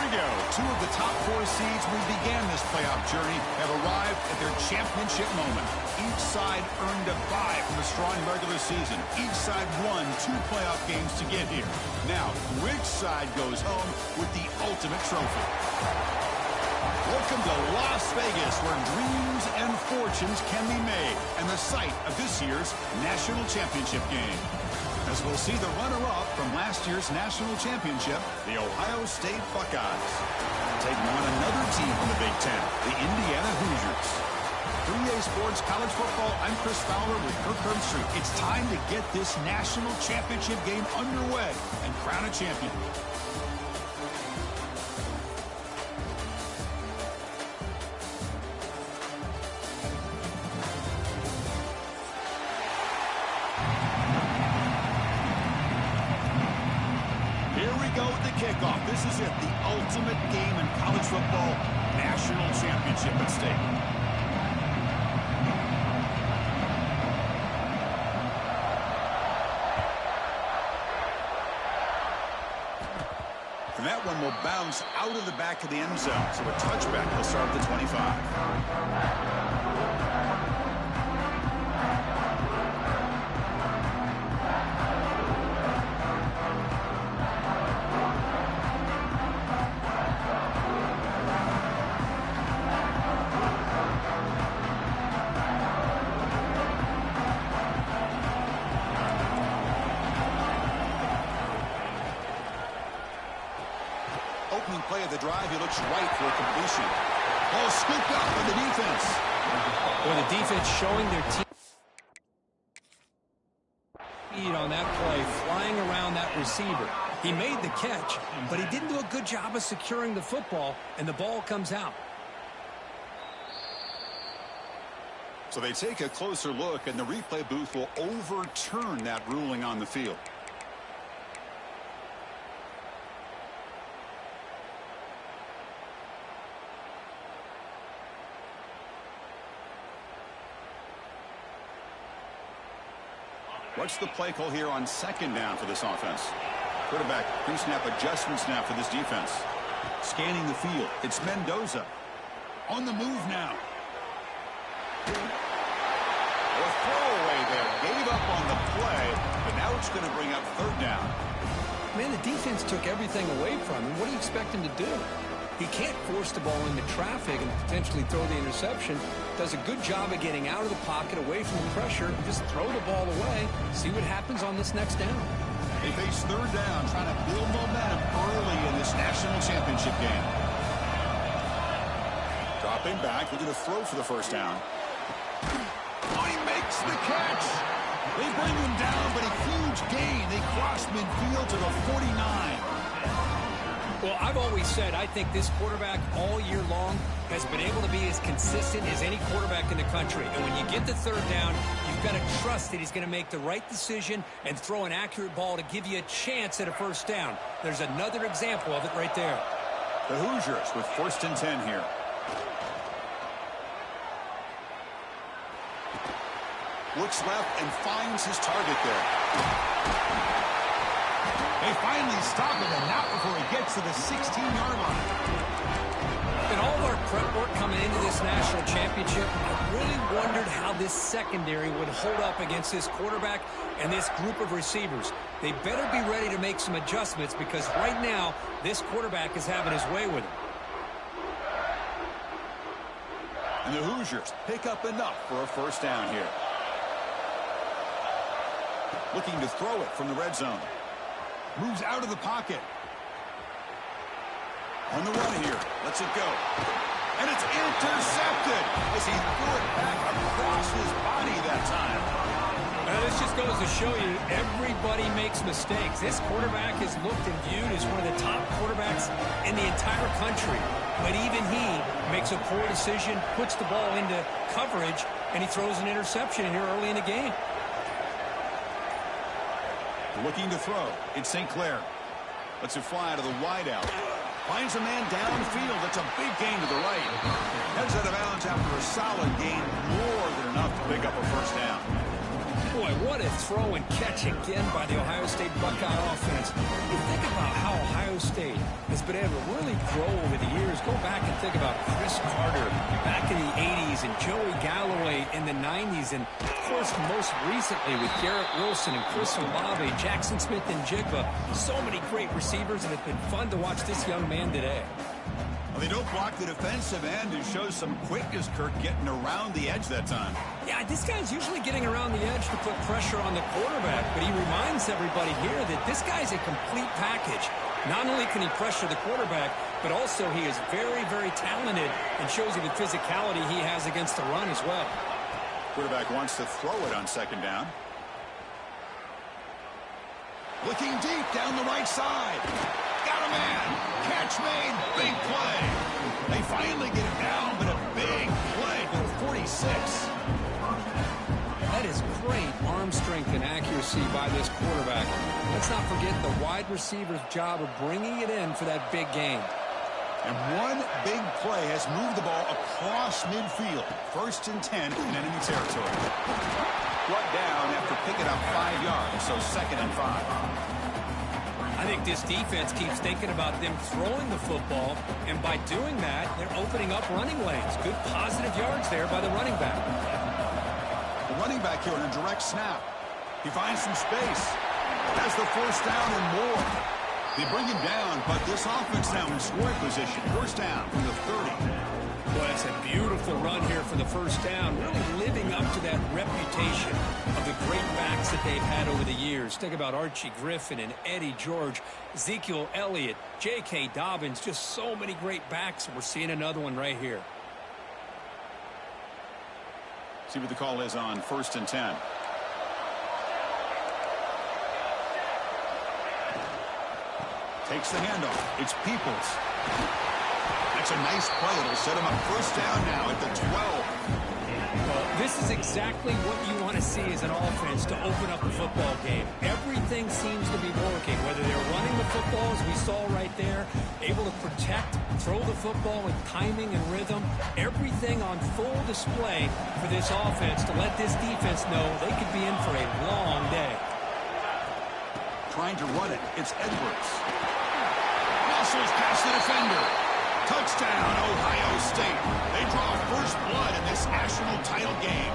we go. Two of the top four seeds who began this playoff journey have arrived at their championship moment. Each side earned a bye from a strong regular season. Each side won 2 playoff games to get here. Now, which side goes home with the ultimate trophy? Welcome to Las Vegas, where dreams and fortunes can be made, and the site of this year's national championship game. As we'll see the runner-up from last year's national championship, the Ohio State Buckeyes, taking on another team from the Big Ten, the Indiana Hoosiers. 3A Sports College Football, I'm Chris Fowler with Kirk Herbstreit. It's time to get this national championship game underway and crown a champion. Kickoff. This is it, the ultimate game in college football, national championship at stake. And that one will bounce out of the back of the end zone, so a touchback will start at the 25. Play of the drive, he looks right for a completion. Ball scooped up by the defense. Well, the defense showing their team speed on that play, flying around that receiver. He made the catch, but he didn't do a good job of securing the football, and the ball comes out. So they take a closer look, and the replay booth will overturn that ruling on the field. What's the play call here on second down for this offense? Quarterback, pre-snap adjustment snap for this defense. Scanning the field, it's Mendoza. On the move now. A throwaway there. Gave up on the play, but now it's going to bring up third down. Man, the defense took everything away from him. What do you expect him to do? He can't force the ball into traffic and potentially throw the interception. Does a good job of getting out of the pocket, away from the pressure, just throw the ball away, see what happens on this next down. They face third down, trying to build momentum early in this national championship game. Dropping back, looking to throw for the first down. Oh, he makes the catch. They bring him down, but a huge gain. They cross midfield to the 49. Well, I've always said I think this quarterback all year long has been able to be as consistent as any quarterback in the country. And when you get the third down, you've got to trust that he's going to make the right decision and throw an accurate ball to give you a chance at a first down. There's another example of it right there. The Hoosiers with 1st and 10 here. Looks left and finds his target there. They finally stop him, and not before he gets to the 16-yard line. In all of our prep work coming into this national championship, I really wondered how this secondary would hold up against this quarterback and this group of receivers. They better be ready to make some adjustments because right now, this quarterback is having his way with him. And the Hoosiers pick up enough for a first down here. Looking to throw it from the red zone. Moves out of the pocket. On the run here. Lets it go. And it's intercepted as he threw it back across his body that time. This just goes to show you everybody makes mistakes. This quarterback is looked and viewed as one of the top quarterbacks in the entire country. But even he makes a poor decision, puts the ball into coverage, and he throws an interception here early in the game. Looking to throw. It's St. Clair. Lets it fly to the wideout. Finds a man downfield. That's a big gain to the right. Heads out of bounds after a solid gain. More than enough to pick up a first down. Boy, what a throw and catch again by the Ohio State Buckeye offense. You think about how Ohio State has been able to really grow over the years. Go back and think about Chris Carter back in the 80s and Joey Galloway in the 90s. And, of course, most recently with Garrett Wilson and Chris Olave, Jackson Smith and Jigba. So many great receivers, and it's been fun to watch this young man today. Well, they don't block the defensive end and show some quickness, Kirk, getting around the edge that time. Yeah, this guy's usually getting around the edge to put pressure on the quarterback, but he reminds everybody here that this guy's a complete package. Not only can he pressure the quarterback, but also he is very, very talented and shows you the physicality he has against the run as well. Quarterback wants to throw it on second down. Looking deep down the right side. Got a man. Catch made. Big play. They finally get it down, but a big play to the 46. That is great arm strength and accuracy by this quarterback. Let's not forget the wide receiver's job of bringing it in for that big gain. And one big play has moved the ball across midfield. 1st and 10 in enemy territory. Brought down after picking up 5 yards, so 2nd and 5. I think this defense keeps thinking about them throwing the football, and by doing that, they're opening up running lanes. Good positive yards there by the running back. The running back here on a direct snap. He finds some space. Has the 1st down and more. They bring him down, but this offense now in scoring position. 1st down from the 30. Boy, that's a beautiful run here for the 1st down. Really living up to that reputation of the great backs that they've had over the years. Think about Archie Griffin and Eddie George, Ezekiel Elliott, J.K. Dobbins, just so many great backs. We're seeing another one right here. See what the call is on 1st and 10. Takes the handoff. It's Peoples. That's a nice play. It'll set him up 1st down now at the 12. Well, this is exactly what you want to see as an offense to open up a football game. Everything seems to be working, whether they're running the football, as we saw right there, able to protect, throw the football with timing and rhythm. Everything on full display for this offense to let this defense know they could be in for a long day. Trying to run it. It's Edwards. Muscles past the defender. Touchdown, Ohio State. They draw 1st blood in this national title game.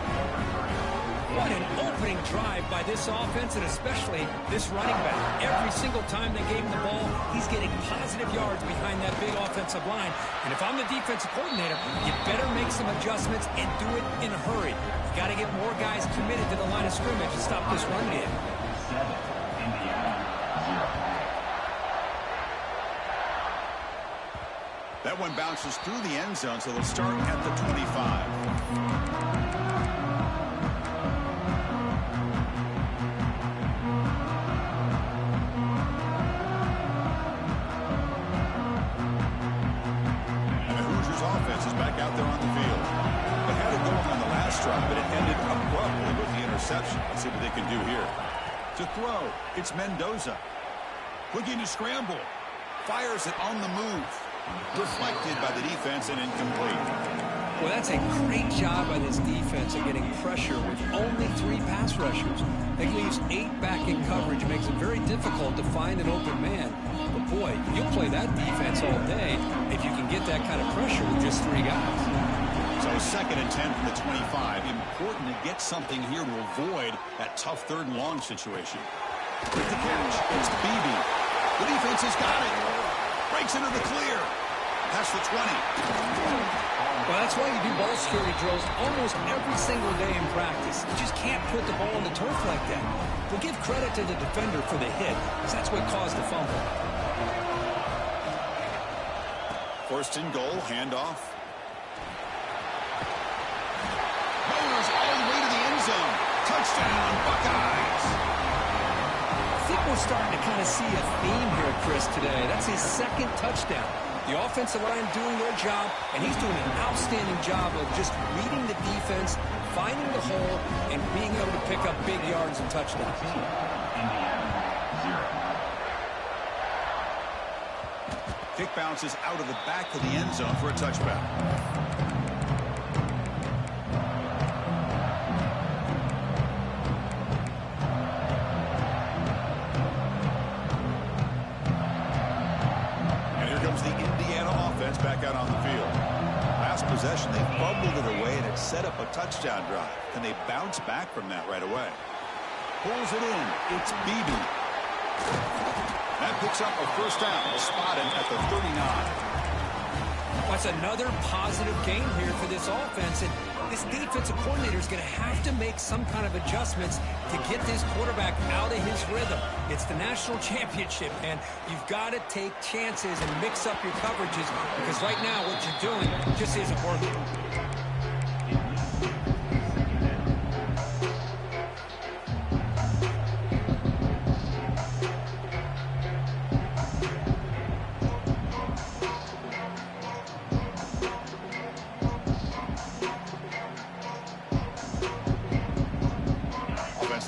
What an opening drive by this offense, and especially this running back. Every single time they gave him the ball, he's getting positive yards behind that big offensive line. And if I'm the defensive coordinator, you better make some adjustments and do it in a hurry. You got to get more guys committed to the line of scrimmage to stop this run game. That one bounces through the end zone, so they'll start at the 25. And the Hoosiers offense is back out there on the field. They had it going on the last drive, but it ended abruptly with the interception. Let's see what they can do here. To throw, it's Mendoza. Looking to scramble. Fires it on the move. Deflected by the defense and incomplete. Well, that's a great job by this defense of getting pressure with only 3 pass rushers. That leaves 8 back in coverage. It makes it very difficult to find an open man. But, boy, you'll play that defense all day if you can get that kind of pressure with just 3 guys. So 2nd and 10 from the 25. Important to get something here to avoid that tough 3rd and long situation. With the catch, it's Beebe. The defense has got it. Breaks into the clear. Past the 20. Well, that's why you do ball security drills almost every single day in practice. You just can't put the ball on the turf like that. But give credit to the defender for the hit, because that's what caused the fumble. 1st and goal, handoff. Mowers all the way to the end zone. Touchdown, Buckeyes. I think we're starting to kind of see a theme here, Chris, today. That's his 2nd touchdown. The offensive line doing their job, and he's doing an outstanding job of just reading the defense, finding the hole, and being able to pick up big yards and touchdowns. Kick bounces out of the back of the end zone for a touchback. fumbled it away, and it set up a touchdown drive. Can they bounce back from that right away? Pulls it in. It's Beebe. That picks up a first down. Spotted at the 39. That's another positive gain here for this offense. And this defensive coordinator is going to have to make some kind of adjustments to get this quarterback out of his rhythm. It's the national championship, and you've got to take chances and mix up your coverages, because right now what you're doing just isn't working.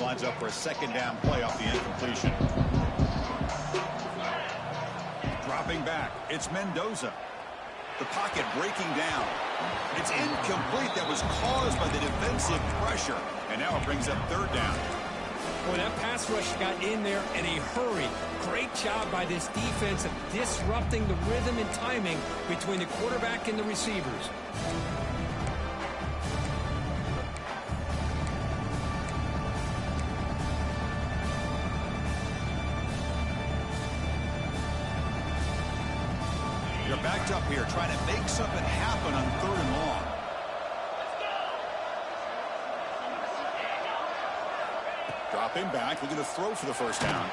Lines up for a second down play off the incompletion. Dropping back, it's Mendoza. The pocket breaking down. It's incomplete. That was caused by the defensive pressure. And now it brings up third down. Boy, that pass rush got in there in a hurry. Great job by this defense of disrupting the rhythm and timing between the quarterback and the receivers. They're backed up here, trying to make something happen on third and long. Dropping back, looking to throw for the first down.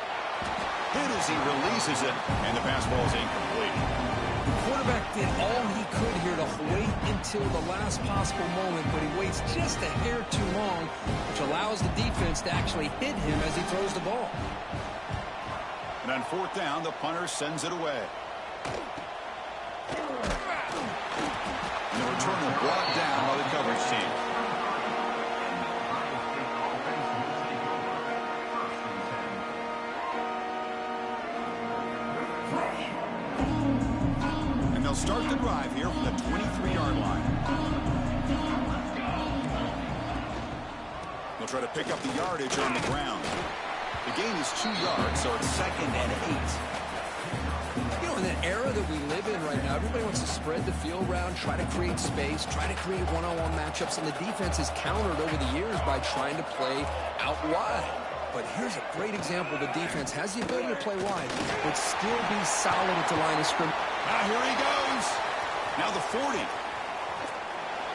Hit as he releases it, and the pass ball is incomplete. The quarterback did all he could here to wait until the last possible moment, but he waits just a hair too long, which allows the defense to actually hit him as he throws the ball. And on fourth down, the punter sends it away. And the return will brought down by the coverage team. And they'll start the drive here from the 23-yard line. They'll try to pick up the yardage on the ground. The gain is 2 yards, so it's 2nd and 8. In the era that we live in right now, everybody wants to spread the field around, try to create space, try to create one-on-one matchups, and the defense has countered over the years by trying to play out wide. But here's a great example. The defense has the ability to play wide, but still be solid at the line of scrimmage. Now here he goes. Now the 40.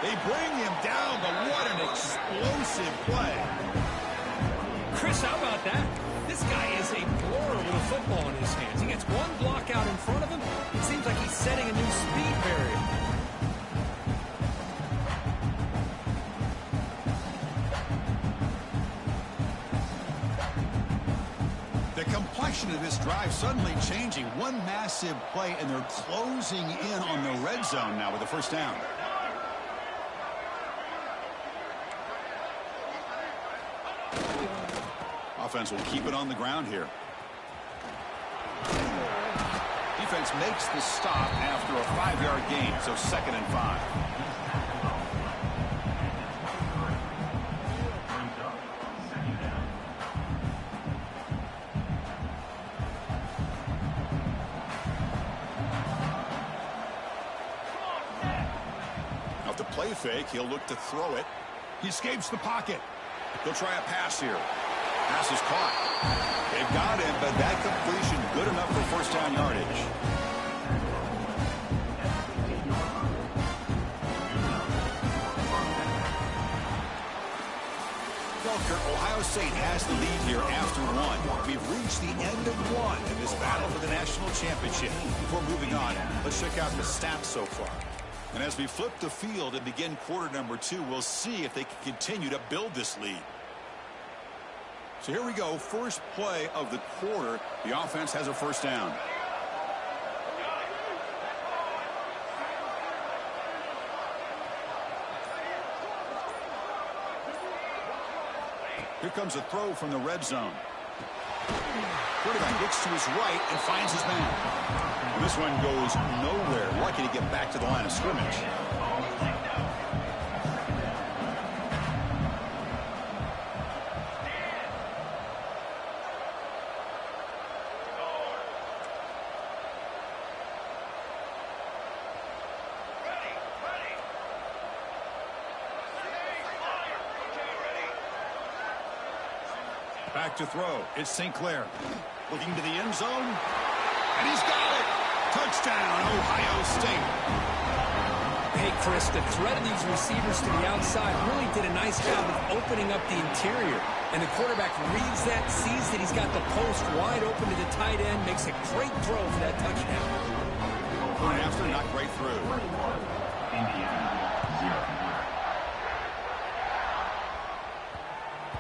They bring him down, but what an explosive play. Chris, how about that? This guy is a blur with a football in his hands. He gets one block out in front of him. It seems like he's setting a new speed barrier. The complexion of this drive suddenly changing. One massive play, and they're closing in on the red zone now with the first down. Offense will keep it on the ground here. Defense makes the stop after a 5-yard gain, so 2nd and 5. Off the play fake, he'll look to throw it. He escapes the pocket. He'll try a pass here. Pass is caught. They've got him, but that completion good enough for first down yardage. Well, Kurt, Ohio State has the lead here after 1. We've reached the end of 1 in this battle for the national championship. Before moving on, let's check out the stats so far. And as we flip the field and begin quarter number 2, we'll see if they can continue to build this lead. So here we go, first play of the quarter. The offense has a first down. Here comes a throw from the red zone. Quarterback gets to his right and finds his man. And this one goes nowhere. Lucky to get back to the line of scrimmage. Back to throw. It's St. Clair. Looking to the end zone. And he's got it. Touchdown, Ohio State. Hey, Chris, the threat of these receivers to the outside really did a nice job of opening up the interior. And the quarterback reads that, sees that he's got the post wide open to the tight end, makes a great throw for that touchdown. Point after, knocked right through.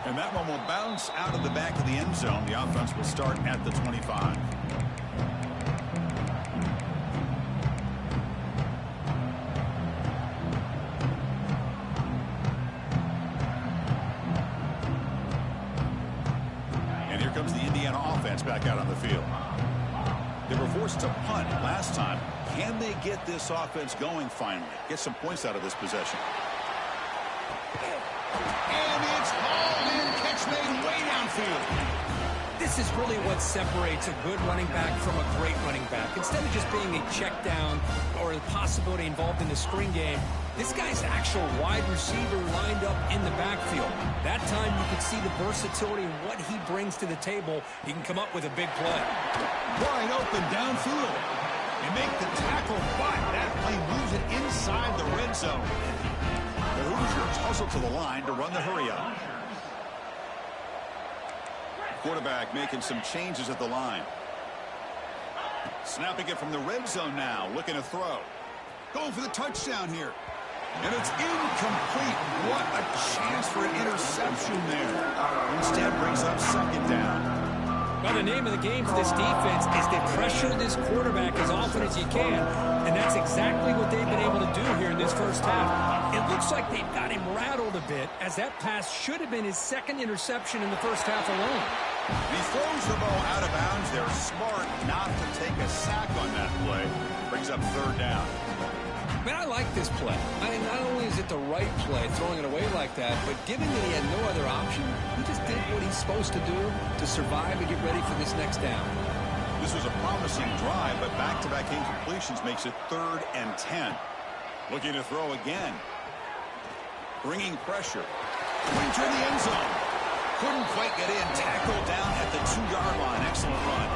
And that one will bounce out of the back of the end zone. The offense will start at the 25. And here comes the Indiana offense back out on the field. They were forced to punt last time. Can they get this offense going finally? Get some points out of this possession. And it's hauled in. Catch made way downfield. This is really what separates a good running back from a great running back. Instead of just being a check down or a possibility involved in the screen game, this guy's actual wide receiver lined up in the backfield. That time you could see the versatility and what he brings to the table. He can come up with a big play. Wide open downfield. They make the tackle, but that play moves it inside the red zone. The Hoosiers hustle to the line to run the hurry-up. Quarterback making some changes at the line. Snapping it from the red zone now. Looking to throw. Going for the touchdown here. And it's incomplete. What a chance for an interception there. Instead brings up second down. Well, the name of the game for this defense is to pressure this quarterback as often as you can. And that's exactly what they've been able to do here in this first half. It looks like they've got him rattled a bit, as that pass should have been his second interception in the first half alone. He throws the ball out of bounds. They're smart not to take a sack on that play. Brings up third down. Man, I like this play. Not only is it the right play, throwing it away like that, but given that he had no other option, he just did what he's supposed to do to survive and get ready for this next down. This was a promising drive, but back-to-back incompletions makes it 3rd and 10. Looking to throw again. Bringing pressure. Going to the end zone. Couldn't quite get in. Tackled down at the 2-yard line. Excellent run.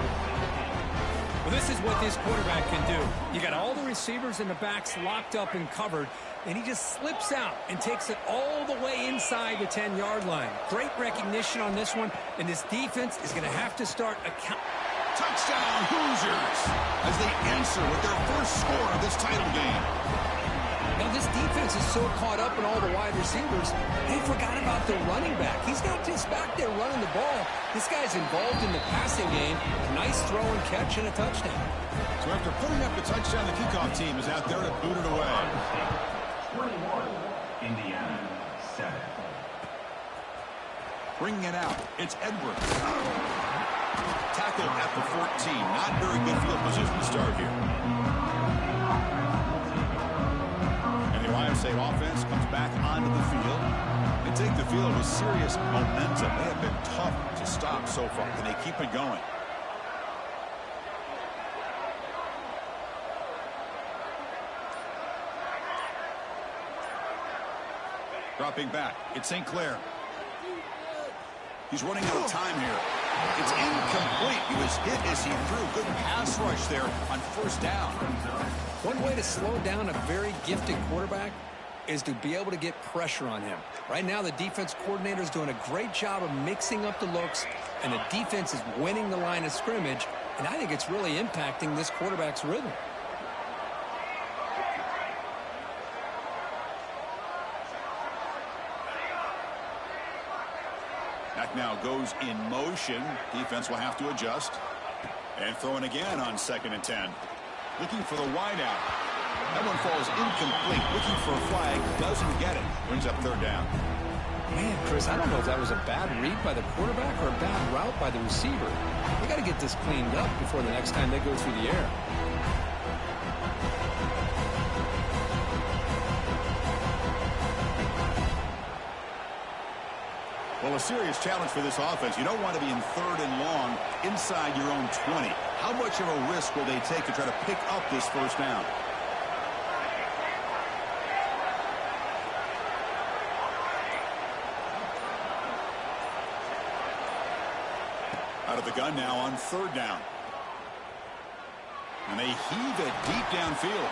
Well, this is what this quarterback can do. You got all the receivers and the backs locked up and covered, and he just slips out and takes it all the way inside the 10-yard line. Great recognition on this one, and this defense is going to have to start account. Touchdown Hoosiers as they answer with their first score of this title game. Now, this defense is so caught up in all the wide receivers, they forgot about their running back. He's not just back there running the ball. This guy's involved in the passing game. A nice throw and catch and a touchdown. So after putting up the touchdown, the kickoff team is out there to boot it away. 21, Indiana, 7. Bringing it out, it's Edwards. Tackle at the 14. Not very good field position to start here. Ohio State offense comes back onto the field. They take the field with serious momentum. They have been tough to stop so far. Can they keep it going? Dropping back. It's St. Clair. He's running out of time here. It's incomplete. He was hit as he threw. Good pass rush there on first down. One way to slow down a very gifted quarterback is to be able to get pressure on him. Right now, the defense coordinator is doing a great job of mixing up the looks, and the defense is winning the line of scrimmage, and I think it's really impacting this quarterback's rhythm. Back now goes in motion. Defense will have to adjust. And throwing again on 2nd and 10. Looking for the wideout. That one falls incomplete. Looking for a flag. Doesn't get it. Brings up 3rd down. Man, Chris, I don't know if that was a bad read by the quarterback or a bad route by the receiver. They got to get this cleaned up before the next time they go through the air. Well, a serious challenge for this offense. You don't want to be in 3rd and long inside your own 20. How much of a risk will they take to try to pick up this first down? Out of the gun now on third down. And they heave it deep downfield.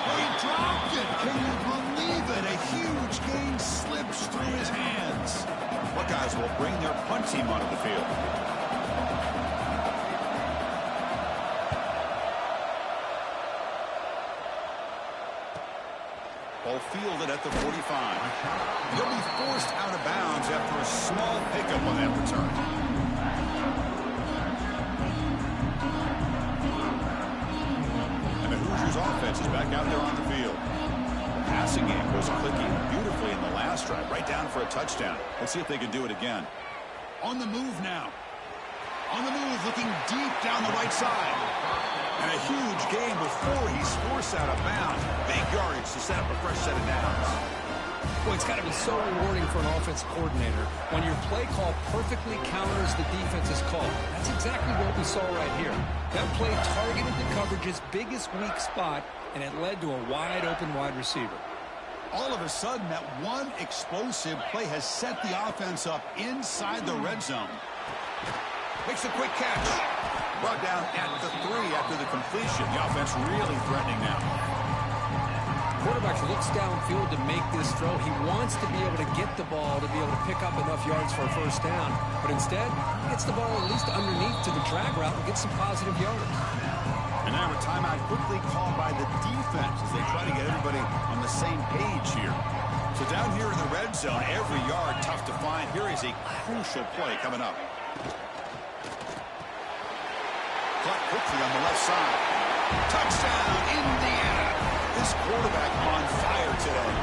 They dropped it. Can you believe it? A huge gain slips through his hands. Buckeyes will bring their punt team onto the field. Ball fielded at the 45. He'll be forced out of bounds after a small pickup on that return. Offense is back out there on the field. The passing game was clicking beautifully in the last drive, right down for a touchdown. Let's see if they can do it again. On the move now. On the move, looking deep down the right side. And a huge gain before he's forced out of bounds. Big yardage to set up a fresh set of downs. Well, it's got to be so rewarding for an offensive coordinator when your play call perfectly counters the defense's call. That's exactly what we saw right here. That play targeted the coverage's biggest weak spot, and it led to a wide-open wide receiver. All of a sudden, that one explosive play has set the offense up inside the red zone. Makes a quick catch. Brought down at the 3 after the completion. The offense really threatening now. Quarterback looks downfield to make this throw. He wants to be able to get the ball to be able to pick up enough yards for a first down. But instead, he gets the ball at least underneath to the drag route and gets some positive yards. And now a timeout quickly called by the defense as they try to get everybody on the same page here. So down here in the red zone, every yard tough to find. Here is a crucial play coming up. Caught quickly on the left side. Touchdown, Indiana. This quarterback on fire today.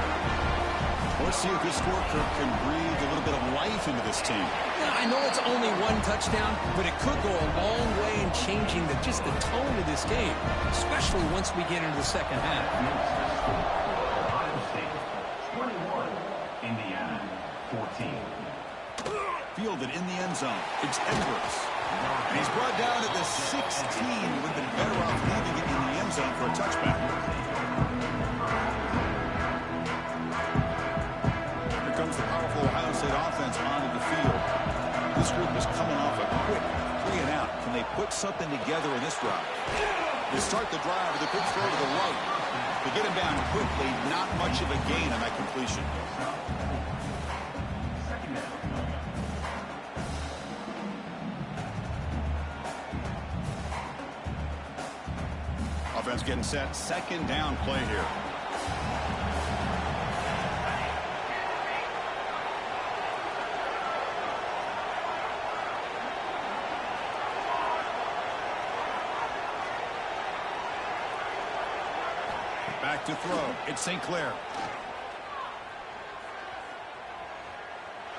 Let's see if this scorecard can breathe a little bit of life into this team. Yeah, I know it's only one touchdown, but it could go a long way in changing just the tone of this game, especially once we get into the second half. Ohio State 21, Indiana 14. Fielded in the end zone. It's Edwards. And he's brought down at the 16. Would have been better off leaving it in the end zone for a touchback. Here comes the powerful Ohio State offense onto the field. This group is coming off a quick 3 and out. Can they put something together in this drive? They start the drive with a quick throw to the right. They get him down quickly. Not much of a gain on that completion. Offense getting set. Second down play here. Back to throw. It's St. Clair.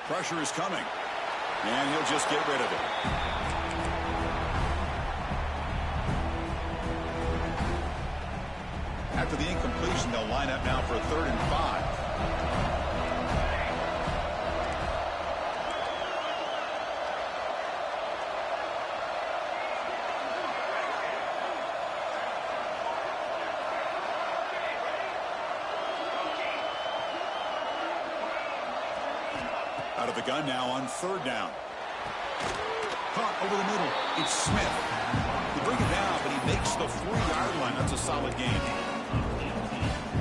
Pressure is coming. And he'll just get rid of it. After the incompletion, they'll line up now for a 3rd and 5. Out of the gun now on 3rd down. Caught over the middle. It's Smith. They bring it down, but he makes the 3-yard line. That's a solid gain.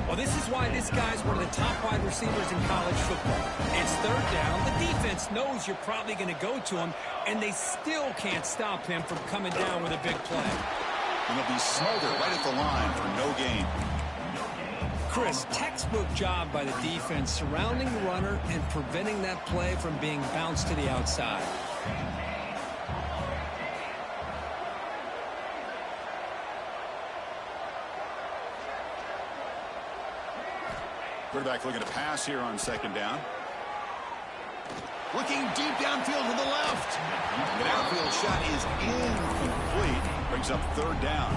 Well, this is why this guy's one of the top wide receivers in college football. It's 3rd down. The defense knows you're probably going to go to him, and they still can't stop him from coming down with a big play. And they'll be smothered right at the line for no gain. Chris, textbook job by the defense surrounding the runner and preventing that play from being bounced to the outside. Quarterback looking to pass here on 2nd down. Looking deep downfield to the left. The downfield shot is incomplete. Brings up 3rd down.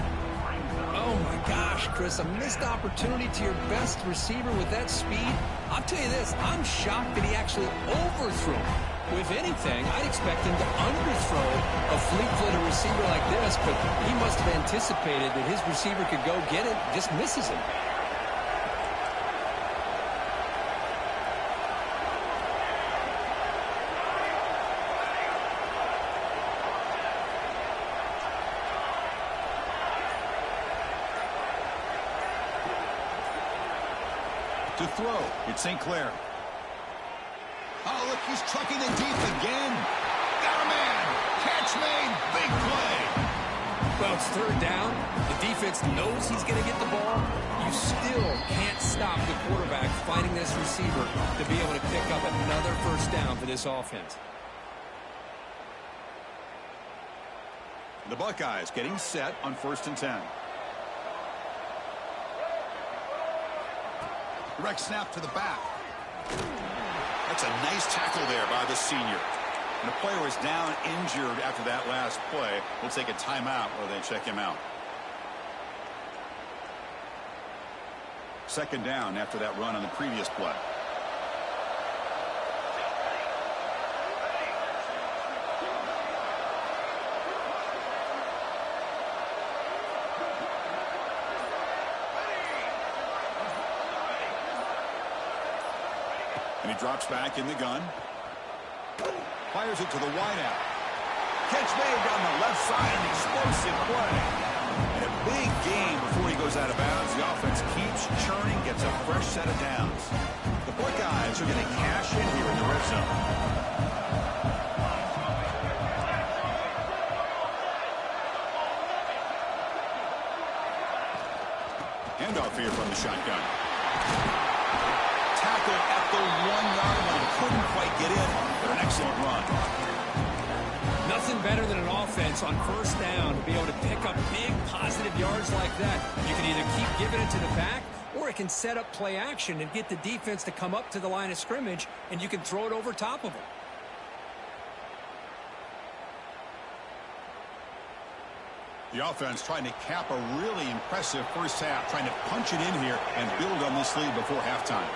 Oh, my gosh, Chris, a missed opportunity to your best receiver with that speed. I'll tell you this, I'm shocked that he actually overthrew him. If anything, I'd expect him to underthrow a fleet-footed receiver like this, but he must have anticipated that his receiver could go get it, just misses him. To throw, it's St. Clair. Oh, look, he's trucking it deep again. Got a man. Catch made. Big play. Well, it's third down. The defense knows he's going to get the ball. You still can't stop the quarterback finding this receiver to be able to pick up another first down for this offense. The Buckeyes getting set on 1st and 10. Direct snap to the back. That's a nice tackle there by the senior. And the player is down injured after that last play. We'll take a timeout while they check him out. 2nd down after that run on the previous play. And he drops back in the gun. Fires it to the wideout. Catch made down the left side, an explosive play. And a big gain before he goes out of bounds. The offense keeps churning, gets a fresh set of downs. The Buckeyes are going to cash in here in the red zone. Handoff here from the shotgun. Tackle at the 1-yard line. Couldn't quite get in, but an excellent run. Nothing better than an offense on 1st down to be able to pick up big positive yards like that. You can either keep giving it to the back, or it can set up play action and get the defense to come up to the line of scrimmage, and you can throw it over top of them. The offense trying to cap a really impressive first half, trying to punch it in here and build on this lead before halftime.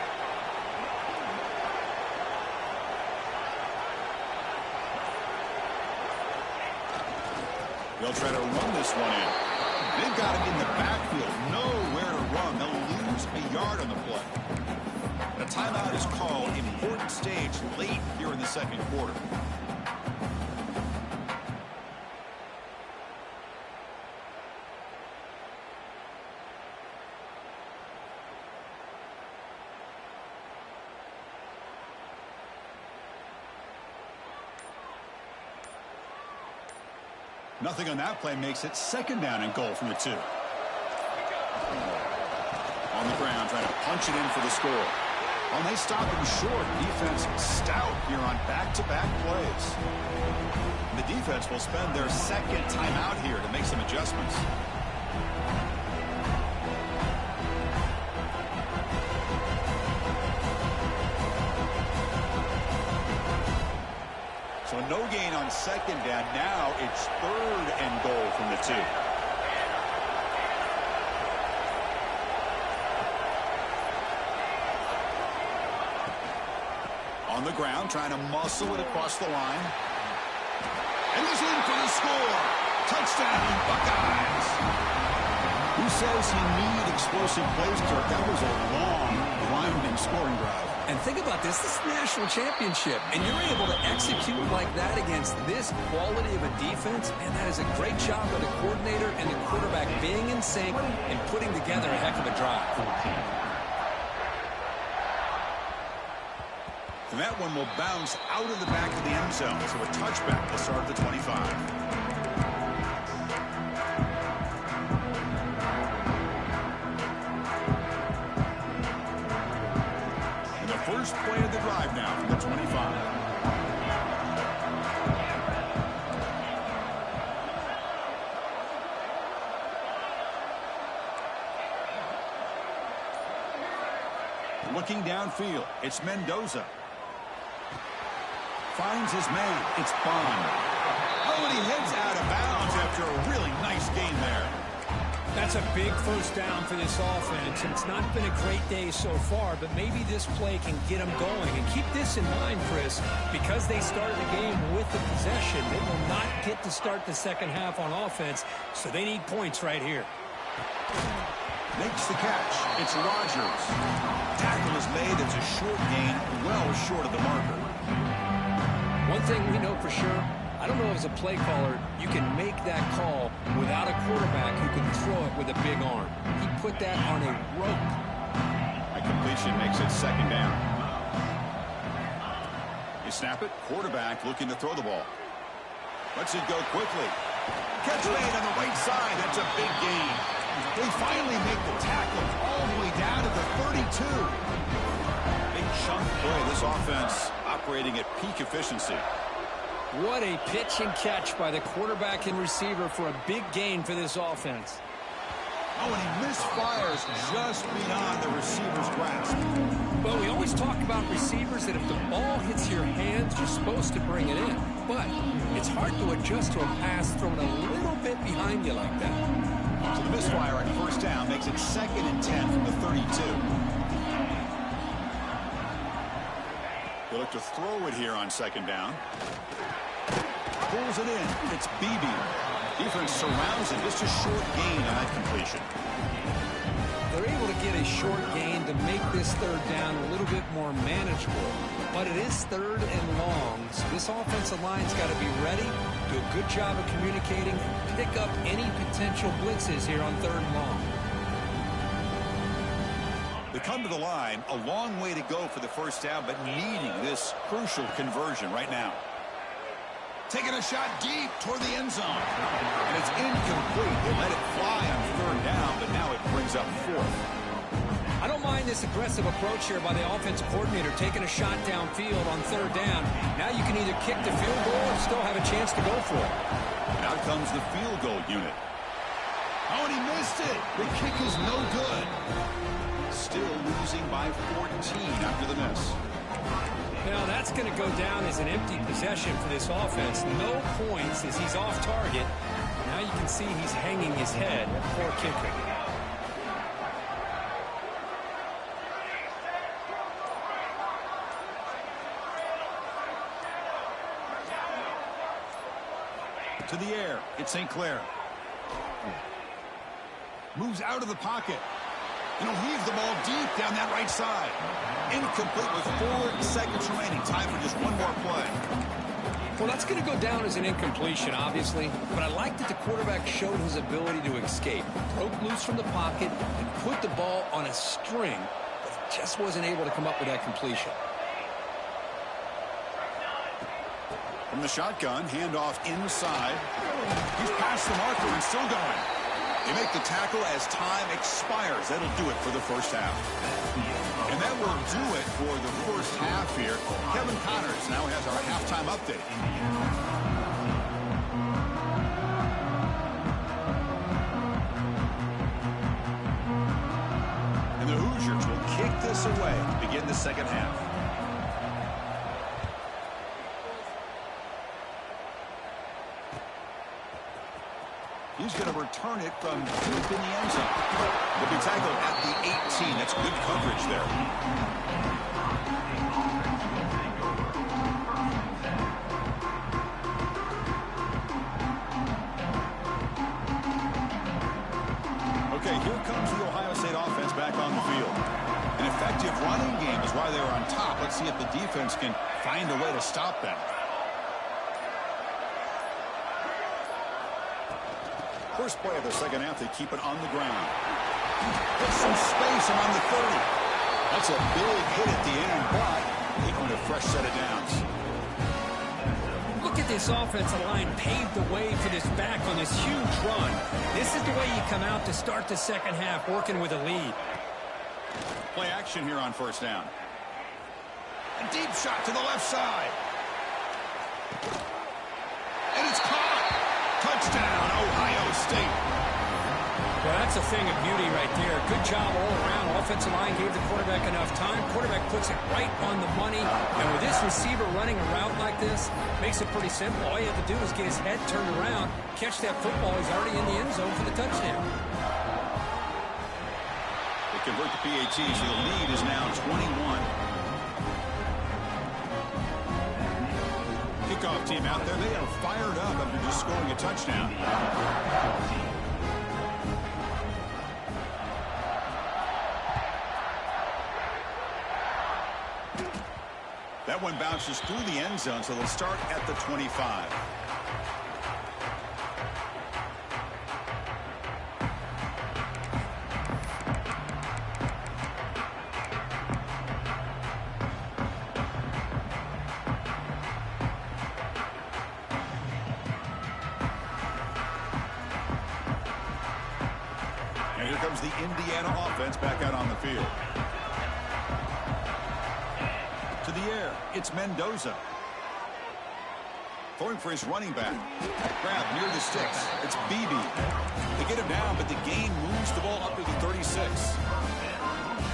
They'll try to run this one in. They've got him in the backfield. Nowhere to run. They'll lose a yard on the play. And a timeout is called. Important stage late here in the 2nd quarter. Nothing on that play makes it 2nd down and goal from the 2. On the ground, trying to punch it in for the score. Well, they stop him short. Defense stout here on back-to-back plays. The defense will spend their 2nd timeout here to make some adjustments. So no gain on 2nd down. Now it's 3rd and goal from the 2. On the ground, trying to muscle it across the line. And he's in for the score. Touchdown, Buckeyes. Who says you need explosive plays, Kirk? That was a long, grinding scoring drive. And think about this. This is the national championship, and you're able to execute like that against this quality of a defense, and that is a great job by the coordinator and the quarterback being in sync and putting together a heck of a drive. And that one will bounce out of the back of the end zone, so a touchback will start at the 25. First play of the drive now from the 25. Looking downfield, it's Mendoza. Finds his man, it's Bond. Oh, and he heads out of bounds after a really nice gain there. That's a big first down for this offense, and it's not been a great day so far, but maybe this play can get them going. And keep this in mind, Chris, because they started the game with the possession, they will not get to start the 2nd half on offense, so they need points right here. Makes the catch. It's Rogers. Tackle is made. It's a short gain, well short of the marker. One thing we know for sure, I don't know as a play caller, you can make that call without a quarterback who can throw it with a big arm. He put that on a rope. I completely completion makes it second down. You snap it. Quarterback looking to throw the ball. Lets it go quickly. Catch made on the right side. That's a big gain. They finally make the tackle all the way down to the 32. Big chunk play. This offense operating at peak efficiency. What a pitch and catch by the quarterback and receiver for a big gain for this offense. Oh, and he misfires just beyond the receiver's grasp. Well, we always talk about receivers that if the ball hits your hands, you're supposed to bring it in. But it's hard to adjust to a pass thrown a little bit behind you like that. So the misfire at first down makes it 2nd and 10 from the 32. They look to throw it here on 2nd down. Pulls it in. It's Beebe. Defense surrounds it. Just a short gain on that completion. They're able to get a short gain to make this 3rd down a little bit more manageable. But it is 3rd and long, so this offensive line's got to be ready, do a good job of communicating, pick up any potential blitzes here on 3rd and long. They come to the line, a long way to go for the first down, but needing this crucial conversion right now. Taking a shot deep toward the end zone. And it's incomplete. They let it fly on 3rd down, but now it brings up 4th. I don't mind this aggressive approach here by the offensive coordinator, taking a shot downfield on 3rd down. Now you can either kick the field goal or still have a chance to go for it. And out comes the field goal unit. Oh, and he missed it. The kick is no good. Still losing by 14 after the miss. Now that's going to go down as an empty possession for this offense. No points as he's off target. Now you can see he's hanging his head. Poor kicker. To the air. It's St. Clair. Moves out of the pocket. And he'll heave the ball deep down that right side. Incomplete with 4 seconds remaining. Time for just one more play. Well, that's going to go down as an incompletion, obviously. But I like that the quarterback showed his ability to escape. Broke loose from the pocket and put the ball on a string. But just wasn't able to come up with that completion. From the shotgun, handoff inside. He's past the marker and still going. They make the tackle as time expires. That'll do it for the first half. And that will do it for the first half here. Kevin Connors now has our halftime update. And the Hoosiers will kick this away to begin the second half. He's going to return it from deep in the end zone. He'll be tackled at the 18. That's good coverage there. Okay, here comes the Ohio State offense back on the field. An effective running game is why they were on top. Let's see if the defense can find a way to stop them. First play of the second half, they keep it on the ground. Put some space around the 30. That's a big hit at the end, but they earn a fresh set of downs. Look at this offensive line paved the way for this back on this huge run. This is the way you come out to start the second half, working with a lead. Play action here on first down. A deep shot to the left side. And it's caught. Touchdown, Ohio State. Well, that's a thing of beauty right there. Good job all around. Offensive line gave the quarterback enough time. Quarterback puts it right on the money. And with this receiver running a route like this, makes it pretty simple. All you have to do is get his head turned around, catch that football. He's already in the end zone for the touchdown. They convert the PAT, so the lead is now 21. Kickoff team out there. They are fired up after just scoring a touchdown. That one bounces through the end zone, so they'll start at the 25. And here comes the Indiana offense back out on the field. To the air, it's Mendoza. Throwing for his running back. Grab near the sticks. It's Beebe. They get him down, but the gain moves the ball up to the 36.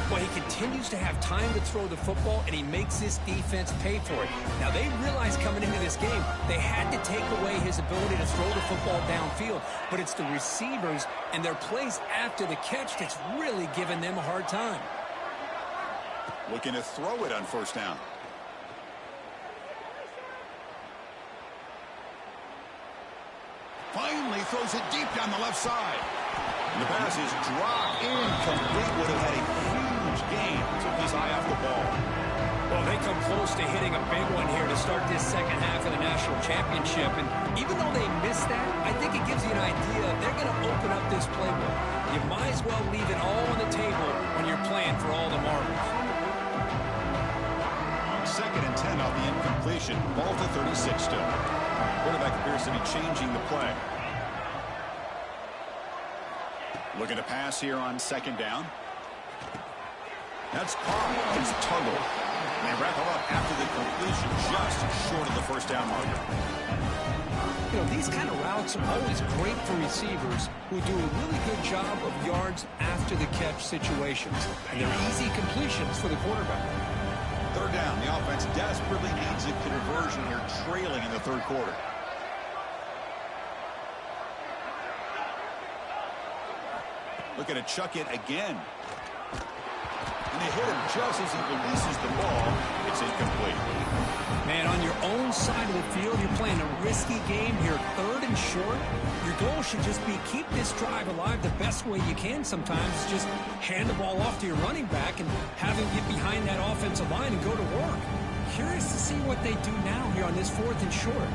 Well, he continues to have time to throw the football, and he makes this defense pay for it. Now, they realized coming into this game, they had to take away his ability to throw the football downfield. But it's the receivers and their plays after the catch that's really giving them a hard time. Looking to throw it on first down. Finally throws it deep down the left side. And the pass is dropped incomplete. Would have had a huge gain. Took his eye off the ball. Well, they come close to hitting a big one here to start this second half of the national championship. And even though they missed that, I think it gives you an idea they're going to open up this playbook. You might as well leave it all on the table when you're playing for all the marbles. Second and 10 off the incompletion. Ball to 36 still. Quarterback appears to be changing the play. Looking to pass here on second down. That's caught. It's Tuggle. And they wrap him up after the completion, just short of the first down marker. You know, these kind of routes are always great for receivers who do a really good job of yards after the catch situations. And they're easy completions for the quarterback. Third down. The offense desperately needs a conversion here, trailing in the third quarter. Looking to chuck it again. And they hit him just as he releases the ball. It's incomplete. Man, on your own side of the field, you're playing a risky game here. Third and short. Your goal should just be keep this drive alive the best way you can sometimes. Just hand the ball off to your running back and have him get behind that offensive line and go to work. Curious to see what they do now here on this fourth and short.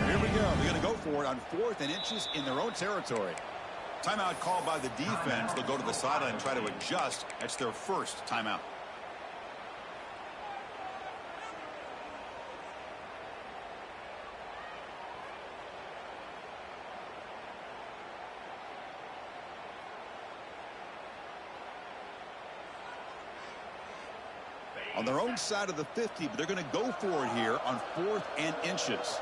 Here we go. They're going to go for it on 4th and inches in their own territory. Timeout called by the defense. They'll go to the sideline and try to adjust. That's their first timeout. On their own side of the 50, but they're going to go for it here on 4th and inches.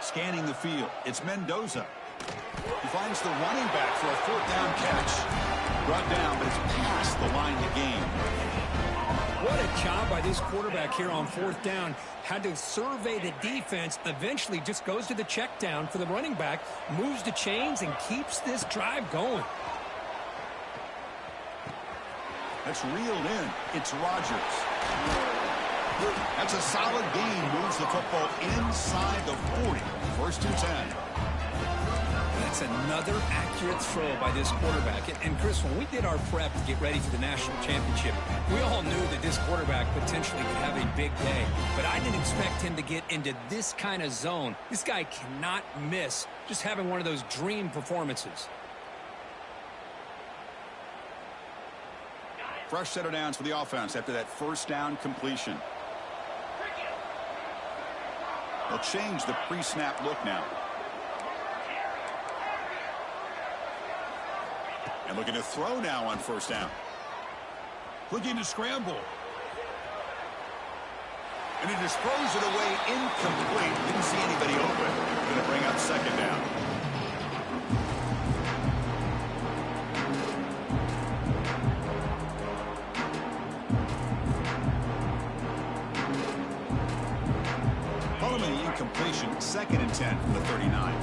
Scanning the field, it's Mendoza. He finds the running back for a 4th down catch. Brought down, but it's past the line to gain. What a job by this quarterback here on 4th down. Had to survey the defense, eventually just goes to the check down for the running back, moves the chains, and keeps this drive going. That's reeled in. It's Rodgers. That's a solid gain. Moves the football inside the 40. First and 10. That's another accurate throw by this quarterback. And Chris, when we did our prep to get ready for the national championship, we all knew that this quarterback potentially could have a big day. But I didn't expect him to get into this kind of zone. This guy cannot miss just having one of those dream performances. Fresh set of downs for the offense after that first down completion. They'll change the pre-snap look now. And looking to throw now on first down. Looking to scramble. And he just throws it away incomplete. Didn't see anybody open. Going to bring up second down. Following the incompletion, 2nd and 10 from the 39.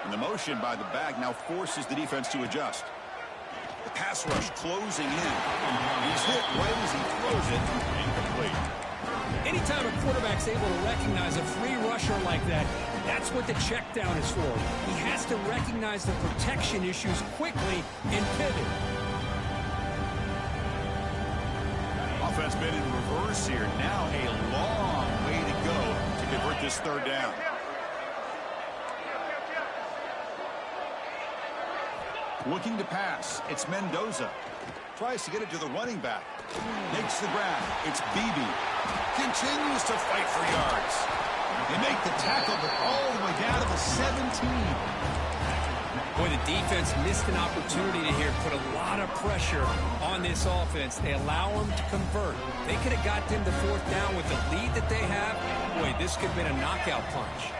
And the motion by the back now forces the defense to adjust. The pass rush closing in. He's hit right as he throws it. Incomplete. Anytime a quarterback's able to recognize a free rusher like that, That's what the check down is for. He has to recognize the protection issues quickly and pivot. Offense been in reverse here. Now a long way to go to convert this third down. Looking to pass. It's Mendoza. Tries to get it to the running back. Makes the grab. It's Beebe. Continues to fight for yards. They make the tackle, but all the way down to the 17. Boy, the defense missed an opportunity to here put a lot of pressure on this offense. They allow them to convert. They could have got them to fourth down with the lead that they have. Boy, this could have been a knockout punch.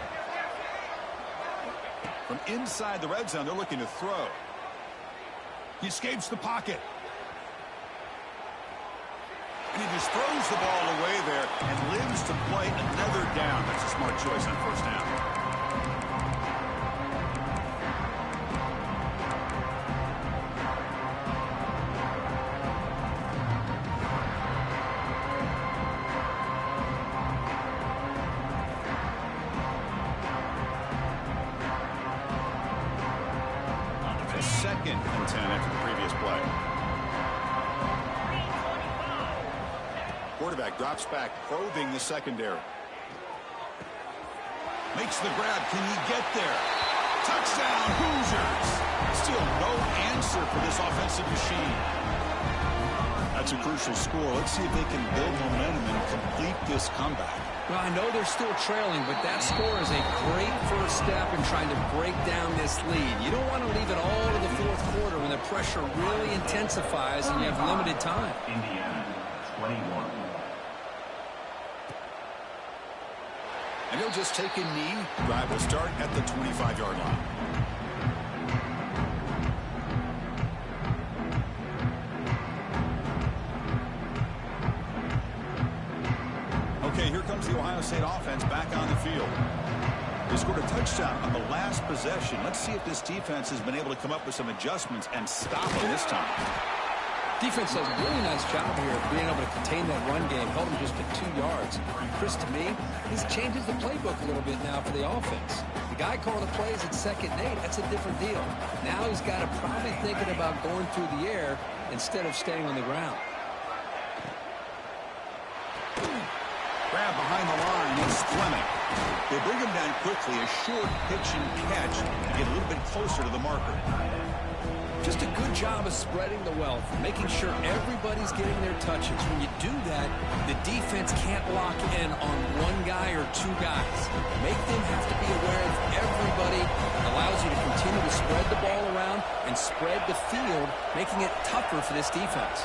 From inside the red zone, they're looking to throw. He escapes the pocket. And he just throws the ball away there and lives to play another down. That's a smart choice on first down. Second and 10 after the previous play. Quarterback drops back, probing the secondary. Makes the grab. Can he get there? Touchdown, Hoosiers. Still no answer for this offensive machine. That's a crucial score. Let's see if they can build momentum and complete this comeback. Well, I know they're still trailing, but that score is a great first step in trying to break down this lead. You don't want to leave it all to the fourth quarter when the pressure really intensifies and you have limited time. Indiana, 21. And he'll just take a knee. Drive will start at the 25-yard line. Okay, here comes the Ohio State offense back on the field. They scored a touchdown on the last possession. Let's see if this defense has been able to come up with some adjustments and stop them this time. Defense does a really nice job here of being able to contain that run game, held them just to 2 yards. And Chris, to me, this changes the playbook a little bit now for the offense. The guy calling the plays at 2nd and 8, that's a different deal. Now he's got to probably thinking about going through the air instead of staying on the ground. Grab behind the line, it's Fleming. They bring him down quickly, a short pitch and catch to get a little bit closer to the marker. Just a good job of spreading the wealth, making sure everybody's getting their touches. When you do that, the defense can't lock in on one guy or 2 guys. Make them have to be aware of everybody. It allows you to continue to spread the ball around and spread the field, making it tougher for this defense.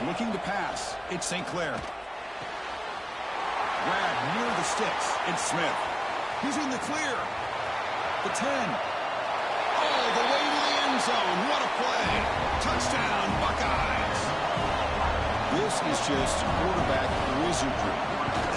Looking to pass. It's St. Clair. Grab near the sticks. It's Smith. He's in the clear. The 10. All the way to the end zone. What a play. Touchdown, Buckeyes. This is just quarterback wizardry.